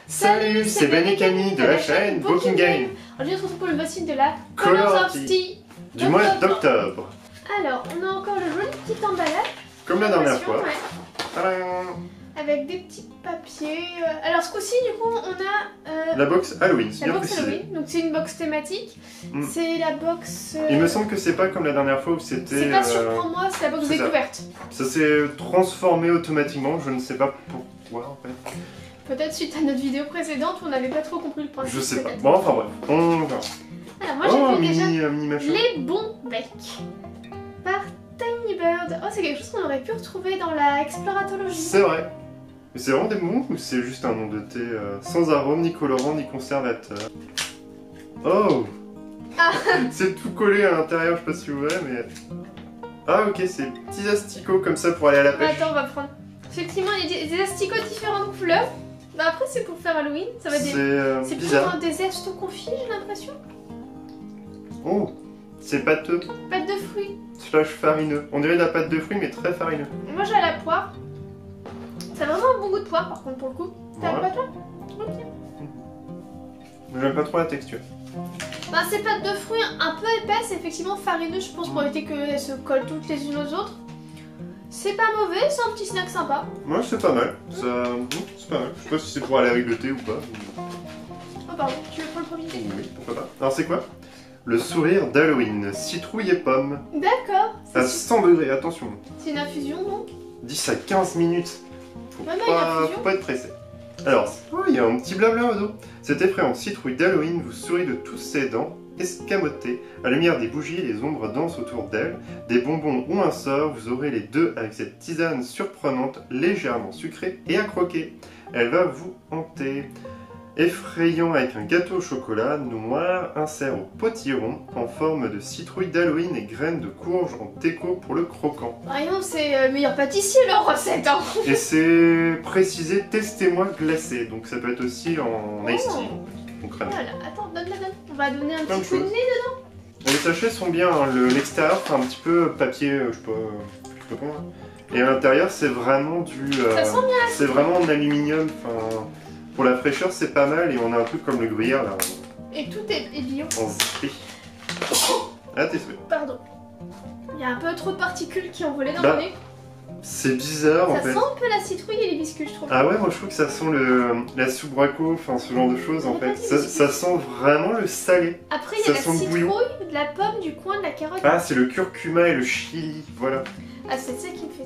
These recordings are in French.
Salut, c'est Ben et Camille de la chaîne Booking Game. Aujourd'hui on se retrouve pour le must-in de la Color of Tea du mois d'octobre. Alors, on a encore le joli petit emballage. Comme la dernière fois. Ouais. Tadam. Avec des petits papiers. Alors ce coup-ci, du coup, on a la box Halloween, c'est la bien box précisé. Halloween. Donc c'est une box thématique. C'est la box... Il me semble que c'est pas comme la dernière fois où c'était... C'est pas surprends-moi, c'est la box découverte. Ça s'est transformé automatiquement, je ne sais pas pourquoi en fait. Peut-être suite à notre vidéo précédente où on n'avait pas trop compris le principe. Je sais pas. Bon, enfin bref, on verra. Alors moi j'ai fait déjà mini machin. les bons becs par Tiny Bird. Oh, c'est quelque chose qu'on aurait pu retrouver dans la exploratologie. C'est vrai. Mais c'est vraiment des bonbons ou c'est juste un nom de thé sans arôme, ni colorant, ni conservateur? Oh ah. C'est tout collé à l'intérieur, je sais pas si vous voyez, mais... Ah ok, c'est petits asticots comme ça pour aller à la pêche. Attends, on va prendre... Effectivement, il y a des asticots de différentes couleurs. Bah après, c'est pour faire Halloween. Ça va être c'est bizarre. C'est des zestes confits, j'ai l'impression. Oh, c'est pâteux. Pâte de fruits. Slash farineux. On dirait de la pâte de fruits, mais très farineux. Moi, j'ai la poire. Ça a vraiment un bon goût de poire, par contre, pour le coup. T'as Ouais. pas toi? Ok. Mais j'aime pas trop la texture. Bah, c'est pâte de fruits un peu épaisse, effectivement farineux, je pense, pour éviter qu'elles se collent toutes les unes aux autres. C'est pas mauvais, c'est un petit snack sympa. Moi, c'est pas mal. Ça... c'est pas mal. Je sais pas si c'est pour aller avec le thé ou pas. Oh, pardon, tu veux prendre le premier thé? Oui, pourquoi pas. Alors, c'est quoi? Le sourire d'Halloween. Citrouille et pomme. D'accord. À 100 degrés, attention. C'est une infusion, donc? 10 à 15 minutes. Faut Faut pas être pressé. Alors, oh, il y a un petit blabla au dos. Cette effrayante citrouille d'Halloween vous sourit de tous ses dents, escamotée. À la lumière des bougies, les ombres dansent autour d'elle. Des bonbons ou un sort, vous aurez les deux avec cette tisane surprenante, légèrement sucrée et à croquer. Elle va vous hanter. Effrayant avec un gâteau au chocolat noir, insert au potiron en forme de citrouille d'Halloween et graines de courge en déco pour le croquant. Par exemple, c'est meilleur pâtissier leur recette, hein. Et c'est précisé testez-moi glacé, donc ça peut être aussi en iced tea, concrètement. Voilà, attends, donne. On va donner un Plein de petit peu de choses. nez dedans. Les sachets sont bien, hein. L'extérieur fait un petit peu papier, je sais pas comment. Et à l'intérieur c'est vraiment du... Ça sent bien. c'est vraiment en aluminium, enfin... Pour la fraîcheur c'est pas mal et on a un truc comme le gruyère là. Et tout est bio. En zippé. Ah t'es souhait. Pardon. Il y a un peu trop de particules qui ont volé dans Bah, mon nez. C'est bizarre en Ça fait. sent un peu la citrouille et les biscuits, je trouve. Ah ouais, moi je trouve que ça sent la soupe braco, enfin ce genre de choses en fait. Ça sent vraiment le salé. Après, il y a la sent le citrouille, bouillon. de la pomme, du coin, de la carotte. Ah, c'est le curcuma et le chili, voilà. Ah, c'est ça qui me fait.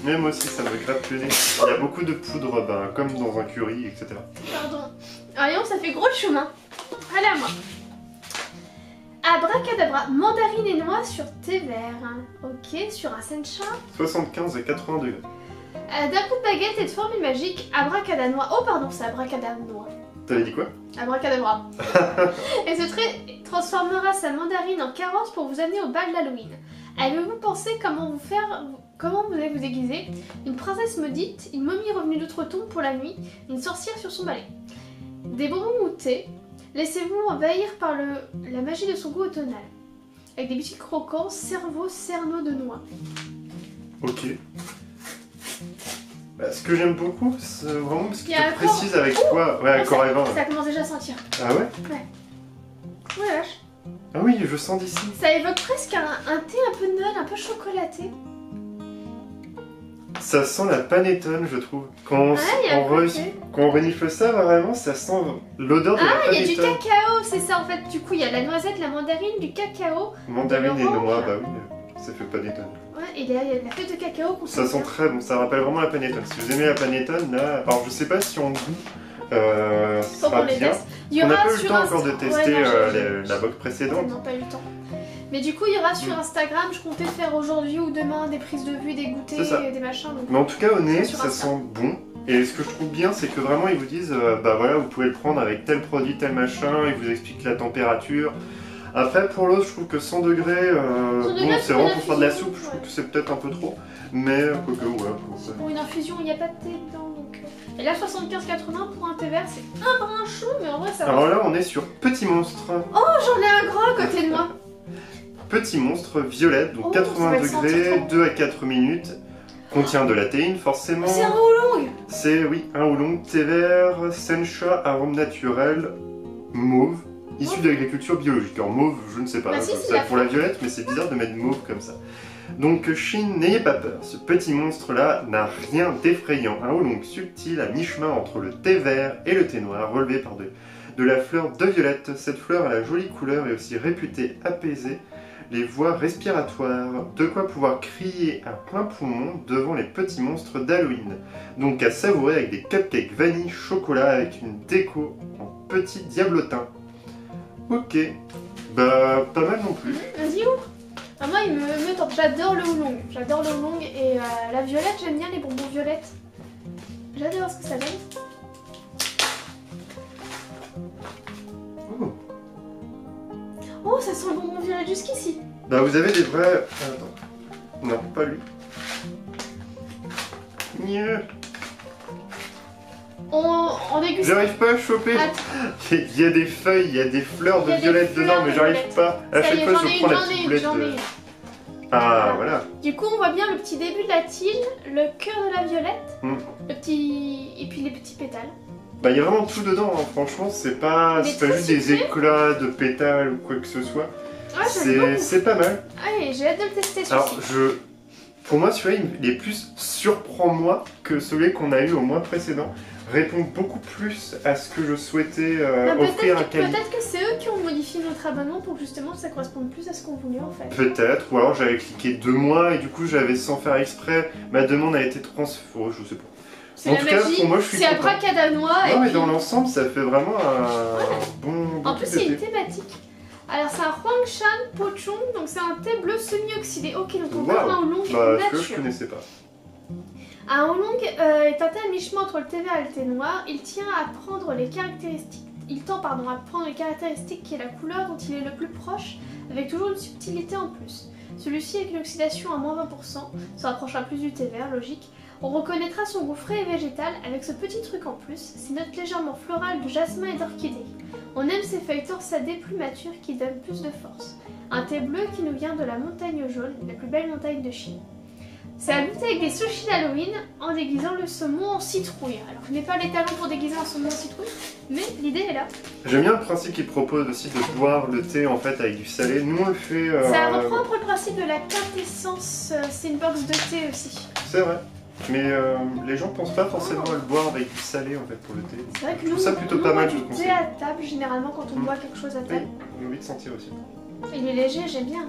Mais moi aussi ça me gratte le nez. Il y a beaucoup de poudre, ben, comme dans un curry, etc. Pardon. Voyons, ça fait gros le chemin. Allez à moi. Abracadabra, mandarine et noix sur thé vert. Ok, sur un sencha. 75 et 80 degrés. D'un coup de baguette et de formule magique, abracadanois. Oh pardon, c'est abracadanois. T'avais dit quoi? Abracadabra. Et ce trait transformera sa mandarine en carrosse pour vous amener au bal d'Halloween. Avez-vous pensé comment vous allez vous déguiser? Une princesse maudite, une momie revenue d'outre-tombe pour la nuit, une sorcière sur son balai. Des bonbons moutés, laissez-vous envahir par la magie de son goût automnal. Avec des biscuits croquants, cerveau, cerneau de noix. Ok. Bah, ce que j'aime beaucoup, c'est vraiment parce qu'il Il y a te précise avec quoi. Ouais, corps et vin. Ça commence déjà à sentir. Ah ouais? Ouais, vache. Ah oui, je sens d'ici. Ça évoque presque un thé un peu de Noël, un peu chocolaté. Ça sent la panettone, je trouve. Quand il y a quand on renifle ça, vraiment, ça sent l'odeur de la Ah, il y a panettone. du cacao, c'est ça en fait. Du coup, il y a la noisette, la mandarine, du cacao. Mandarine de et l'orange. noix, bah oui, ça fait panettone. Ouais, et il y a la feuille de cacao qu'on Ça sent bien. très bon, ça rappelle vraiment la panettone. Si vous aimez la panettone, là, alors je sais pas si on goût, ça Faut sera qu'on les bien. teste. Il y On n'a aura pas eu le sur temps encore de tester Ouais, non, la box précédente. Non, pas eu le temps. Mais du coup, il y aura sur Instagram, je comptais faire aujourd'hui ou demain des prises de vue, des C'est ça. goûters, des machins. Donc... Mais en tout cas, au nez, Sur ça Insta. sent bon. Et ce que je trouve bien, c'est que vraiment, ils vous disent, bah voilà, vous pouvez le prendre avec tel produit, tel machin, ils vous expliquent la température. Après, pour l'autre, je trouve que 100 degrés, bon, c'est vraiment pour faire de la soupe, je trouve que c'est peut-être un peu trop. Mais, quoique, ouais. Pour une infusion, il n'y a pas de thé dedans. Donc... Et là, 75,80 pour un thé vert, c'est un brin chaud, mais en vrai, ça va. Alors là, on est sur Petit Monstre. Oh, j'en ai un grand à côté de moi. Petit Monstre violette, donc Oh, 80 ça va le sentir degrés, trop. 2 à 4 minutes. Contient de la théine, forcément. C'est un rouleau. C'est, oui, un oolong thé vert, sencha, arôme naturel, mauve, issu de l'agriculture biologique. Alors mauve, je ne sais pas, Bah hein, si, comme si, ça la pour la violette, mais c'est bizarre de mettre mauve comme ça. Donc Shin, n'ayez pas peur, ce petit monstre-là n'a rien d'effrayant. Un oolong subtil à mi-chemin entre le thé vert et le thé noir, relevé par de la fleur de violette. Cette fleur a la jolie couleur et aussi réputée apaiser les voies respiratoires, de quoi pouvoir crier à plein poumon devant les petits monstres d'Halloween. Donc à savourer avec des cupcakes vanille chocolat avec une déco en petit diablotin. Ok, bah pas mal non plus. Vas-y, ouvre. Ah, moi, il me tente. J'adore le oolong. J'adore le oolong et la violette, j'aime bien les bonbons violettes. J'adore ce que ça donne. Oh. Oh, ça sent le bonbon violette jusqu'ici. Bah vous avez des vrais... Attends. Non, pas lui. Nya. On déguste. J'arrive pas à choper. Attends. Il y a des feuilles, il y a des fleurs de Il y a des violette fleurs dedans, de mais j'arrive violette. pas. À Ça y chaque est, fois, j'en je ai prends une, la j'en ai petite une, boulette j'en ai de... une. Ah, voilà. Du coup, on voit bien le petit début de la tile, le cœur de la violette, Mm. le petit... et puis les petits pétales. Bah, il y a vraiment tout dedans, hein. Franchement, c'est pas Il est juste très des sucré. éclats de pétales ou quoi que ce soit. Ah, j'aime beaucoup. C'est pas mal. Allez, j'ai hâte de le tester Alors, celui-ci. pour moi, celui-là, il est plus surprend-moi que celui qu'on a eu au mois précédent. Répond beaucoup plus à ce que je souhaitais Bah, offrir à Camille. peut-être que c'est eux qui ont modifié notre abonnement pour que justement ça corresponde plus à ce qu'on voulait en fait. Peut-être, ou alors j'avais cliqué 2 mois et du coup j'avais sans faire exprès, ma demande a été transférée, je sais pas. C'est En la tout cas, magie, pour moi, je suis c'est content. abracadabnois. Non et mais puis... dans l'ensemble ça fait vraiment un bon En plus, truc de c'est une thé. thématique. Alors, c'est un Huangshan Pochong, donc c'est un thé bleu semi-oxydé. Ok, donc on Waouh. voit un oolong Bah celui-là je nature. connaissais pas. Un oolong est un thé à mi-chemin entre le thé vert et le thé noir. Il tient à prendre les caractéristiques. Il tend à prendre les caractéristiques qui est la couleur dont il est le plus proche, avec toujours une subtilité en plus. Celui-ci avec une oxydation à moins 20%, se rapprochera plus du thé vert, logique. On reconnaîtra son goût frais et végétal avec ce petit truc en plus, ces notes légèrement florales de jasmin et d'orchidée. On aime ces feuilles torsadées plus matures qui donnent plus de force. Un thé bleu qui nous vient de la montagne jaune, la plus belle montagne de Chine. C'est à goûter avec des sushis d'Halloween en déguisant le saumon en citrouille. Alors je n'ai pas les talents pour déguiser un saumon en citrouille, mais l'idée est là. J'aime bien le principe qu'il propose aussi de boire le thé en fait avec du salé. Nous on le fait... Ça reprend un peu le principe de la quintessence, c'est une box de thé aussi. C'est vrai. Mais les gens pensent pas forcément à le boire avec du salé en fait pour le thé. C'est vrai que Je nous, trouve ça plutôt nous, pas on boit mal, je du vous thé conseille. à table généralement quand on boit quelque chose à Oui, table. j'ai envie de sentir aussi. Il est léger, j'aime bien.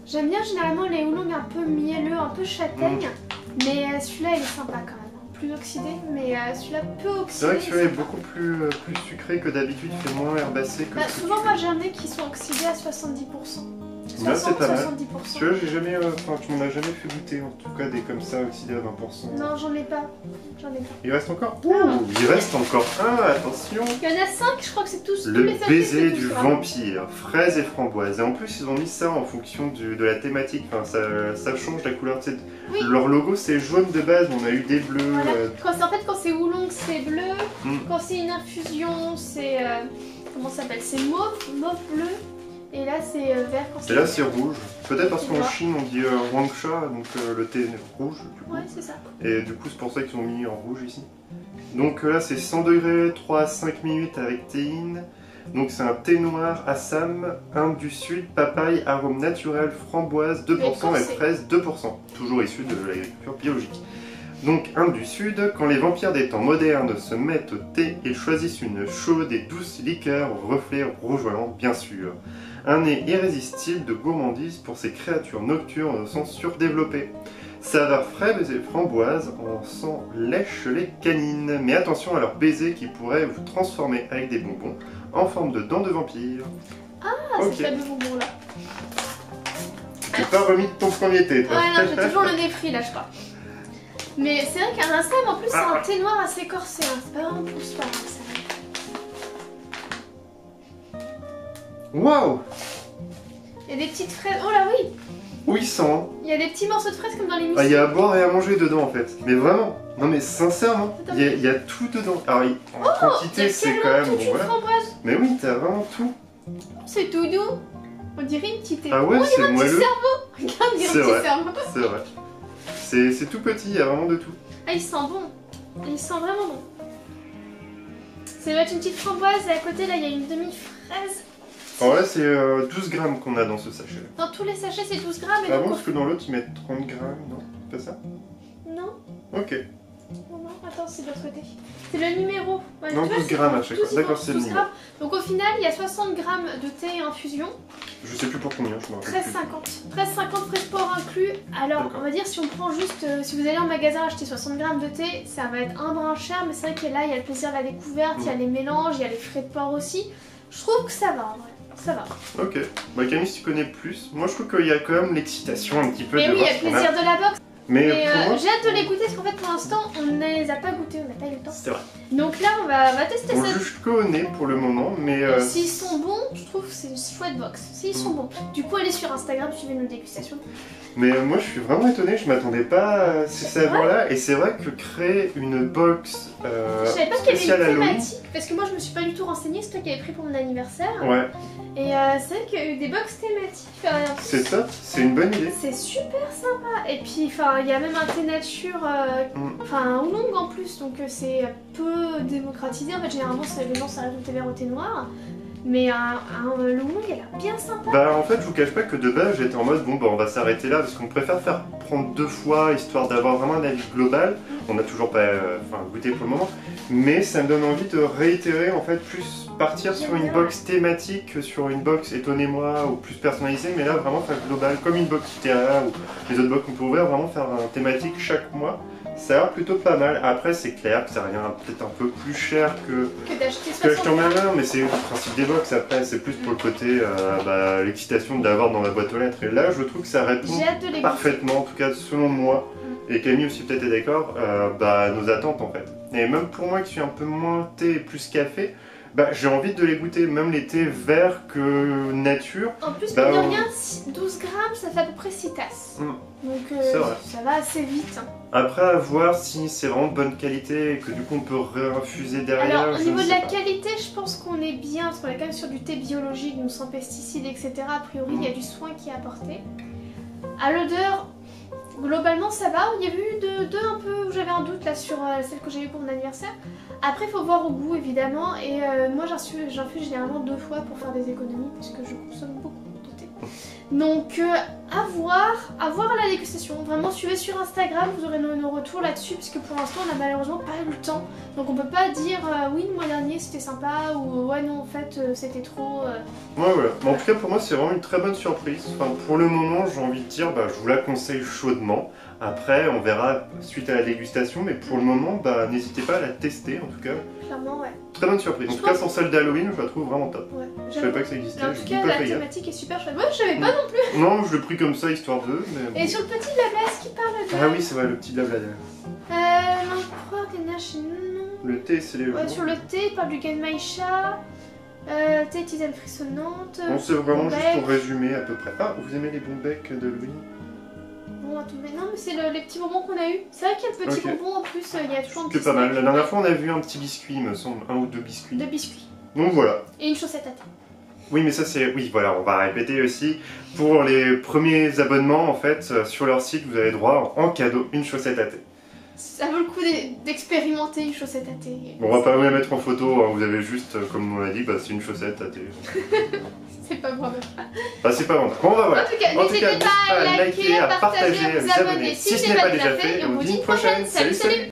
J'aime bien généralement les oolongs un peu mielleux, un peu châtaigne, mais celui-là il est sympa quand même. Plus oxydé, mais celui-là peu oxydé. C'est vrai que celui-là est sympa. beaucoup plus sucré que d'habitude, il fait moins herbacé que Bah, ce que souvent tu moi fais. j'en ai qui sont oxydés à 70%. Là, c'est pas mal. 60-70%. Tu vois, j'ai jamais, tu m'en as jamais fait goûter, en tout cas des comme ça oxydés à 20%. Non, j'en ai pas. J'en ai pas. Il reste encore Ah. Il reste encore un, attention. Il y en a 5, je crois que c'est tous. tous Le les sachets, baiser c'est tous, du vraiment. vampire, fraises et framboises. Et en plus, ils ont mis ça en fonction de la thématique. Enfin, ça change la couleur. Tu sais, Oui. leur logo, c'est jaune de base, mais on a eu des bleus. Voilà. En fait, quand c'est oolong, c'est bleu. Mm. Quand c'est une infusion, c'est. Comment ça s'appelle? C'est mauve bleu. Et là, c'est vert quand c'est. Et là, c'est rouge. Peut-être parce Tu qu'en vois. Chine, on dit Huangsha, donc le thé rouge. Du coup. Ouais, c'est ça. Et du coup, c'est pour ça qu'ils ont mis en rouge ici. Donc là, c'est 100 degrés, 3 à 5 minutes avec théine. Donc c'est un thé noir Assam, Inde du Sud, papaye, arôme naturel, framboise 2% et corsé. fraise 2%. Toujours issu de l'agriculture biologique. Donc Inde du Sud, quand les vampires des temps modernes se mettent au thé, ils choisissent une chaude et douce liqueur au reflet rougeoyant, bien sûr. Un nez irrésistible de gourmandise pour ces créatures nocturnes au sens surdéveloppé. Saveur fraise et framboise, on s'en lèche les canines. Mais attention à leur baiser qui pourrait vous transformer avec des bonbons en forme de dents de vampire. Ah, Ok. c'est fameux bonbon là. T'es pas remis de ton premier thé, toi. Ouais, non, j'ai toujours le nez pris là, je crois. Mais c'est vrai qu'un Assam, en plus, c'est un thé noir assez corsé. Hein. C'est pas vraiment plus fort, ça. Waouh. Il y a des petites fraises. Oh là, oui. Oui, sans. Il y a des petits morceaux de fraises comme dans les Ah, il y muesli. a à boire et à manger dedans en fait. Mais vraiment. Non mais sincèrement, Attends. il y a tout dedans. Alors en Il y quantité a c'est quand carrément même toute bon une voilà. framboise. Mais oui, t'as vraiment tout. C'est tout doux. On dirait une petite. Ah ouais, Oh, il y c'est a un petit moelleux. cerveau. Regarde, il y a un C'est petit vrai. cerveau. C'est vrai. C'est tout petit, il y a vraiment de tout. Ah, il sent bon. Il sent vraiment bon. Ça doit être une petite framboise et à côté là il y a une demi-fraise. Alors là c'est 12 grammes qu'on a dans ce sachet. Dans tous les sachets c'est 12 grammes. Et Ah donc, bon, parce que dans l'autre ils mettent 30 grammes, non? Pas ça? Non. Ok. Non, attends, c'est de l'autre côté. C'est le numéro. Ouais, Non, tu vois, 12 grammes à chaque fois. D'accord, c'est le 12 numéro. grammes. Donc au final, il y a 60 grammes de thé infusion. Je sais plus pour combien, je me rappelle plus. 13,50 frais de port inclus. Alors, D'accord. on va dire si on prend juste, si vous allez en magasin acheter 60 grammes de thé, ça va être un brin cher, mais c'est vrai que là, il y a le plaisir de la découverte, il y a les mélanges, il y a les frais de port aussi. Je trouve que ça va en vrai. Ça va. Ok. Bah Camille, si tu connais plus, moi je trouve qu'il y a quand même l'excitation un petit peu Mais de oui, il y voir a ce le qu'on a. plaisir de la boxe. Mais Mais pour moi, j'ai hâte de les goûter parce qu'en fait pour l'instant on ne les a pas goûtés, on n'a pas eu le temps. c'est vrai. Donc là on va tester On ça. juge qu'au nez pour le moment, mais S'ils sont bons, je trouve que c'est une chouette box. S'ils sont bons. Du coup allez sur Instagram, suivez nos dégustations. moi je suis vraiment étonné, je m'attendais pas à ces saveurs-là, et c'est vrai que créer une box Je savais pas qu'il y avait spéciale une Halloween. thématique parce que moi je me suis pas du tout renseignée, c'est toi qui avais pris pour mon anniversaire. Ouais, Et c'est vrai qu'il y a eu des box thématiques. En plus, c'est top, c'est une bonne idée. c'est super sympa. Et puis il y a même un thé nature, enfin un oolong en plus, donc c'est peu démocratisé. En fait généralement les gens s'arrêtent au thé vert au thé noir. Mais le oolong il a l'air bien sympa. Bah en fait je vous cache pas que de base j'étais en mode bon bah on va s'arrêter là parce qu'on préfère faire prendre 2 fois histoire d'avoir vraiment un avis global. On n'a toujours pas goûté pour le moment, mais ça me donne envie de réitérer en fait, plus partir sur une box thématique que sur une box étonnez-moi ou plus personnalisée, mais là vraiment faire global comme une box IKEA ou les autres box qu'on peut ouvrir, vraiment faire un thématique chaque mois. Ça a l'air plutôt pas mal. Après c'est clair que ça revient peut-être un peu plus cher que D'acheter que 60 acheter en magasin, mais c'est le principe des box. Après, c'est plus pour le côté l'excitation de l'avoir dans la boîte aux lettres. Et là, je trouve que ça répond J'ai hâte de les goûter. parfaitement, en tout cas selon moi, et Camille aussi peut-être est d'accord, nos attentes en fait. Et même pour moi qui suis un peu moins thé et plus café, j'ai envie de les goûter, même les thés verts que nature. En plus, Bah, mine de rien, 12 grammes, ça fait à peu près 6 tasses. Donc C'est vrai. ça va assez vite. Hein. Après, à voir si c'est vraiment de bonne qualité et que du coup on peut réinfuser derrière. Alors, au je niveau ne de sais la pas. qualité, je pense qu'on est bien, parce qu'on est quand même sur du thé biologique, donc sans pesticides, etc. A priori, il y a du soin qui est apporté. À l'odeur, globalement, ça va. Il y a eu deux un peu où j'avais un doute là sur celle que j'ai eue pour mon anniversaire. Après, il faut voir au goût, évidemment. Et moi, j'infuse généralement 2 fois pour faire des économies, puisque je consomme beaucoup de thé. Donc, à voir à la dégustation. Vraiment, suivez sur Instagram, vous aurez nos retours là-dessus, puisque pour l'instant, on n'a malheureusement pas eu le temps. Donc, on peut pas dire oui, le mois dernier c'était sympa, ou ouais, non, en fait, c'était trop. Ouais, voilà. Mais en tout cas, pour moi, c'est vraiment une très bonne surprise. Enfin, pour le moment, j'ai envie de dire, je vous la conseille chaudement. Après, on verra suite à la dégustation, mais pour le moment, n'hésitez pas à la tester, en tout cas. Clairement, ouais. Très bonne surprise. En tout cas, sans celle d'Halloween, je la trouve vraiment top. Ouais. Je savais pas que ça existait. En j'ai tout pas cas, la fait gaffe. thématique est super chouette. Ouais, je savais pas non plus. Non, je l'ai pris comme ça, histoire de. Mais... Et sur le petit blabla, est-ce qu'il parle de. Ah oui, c'est vrai, le petit blabla derrière. L'empereur des neiges, non. Le thé, c'est les Ouais, jours. sur le thé, il parle du Genmaisha. Thé, tisane frissonnante. Bon, c'est vraiment bon juste bec. pour résumer à peu près. Ah, vous aimez les bons becs d'Halloween? Bon, attendez, non, mais c'est les petits bonbons qu'on a eu. C'est vrai qu'il y a le petit Ok. bonbon en plus, il y a toujours un C'est petit pas mal. snack. La dernière fois, on a vu un petit biscuit, il me semble. 1 ou 2 biscuits. De biscuits. Donc voilà. Et une chaussette à thé. Oui, mais ça c'est... Oui, voilà, on va répéter aussi. Pour les premiers abonnements, en fait, sur leur site, vous avez droit en cadeau une chaussette à thé. Ça vaut le coup d'expérimenter une chaussette à thé. Bon, on va pas vous la mettre en photo, hein, vous avez juste, comme on l'a dit, c'est une chaussette à thé. C'est pas vraiment. C'est pas bon. Bon, voilà. En tout cas, n'hésitez pas à liker, à partager, à vous abonner si ce n'est pas déjà fait. Et on vous dit une prochaine. Salut, salut!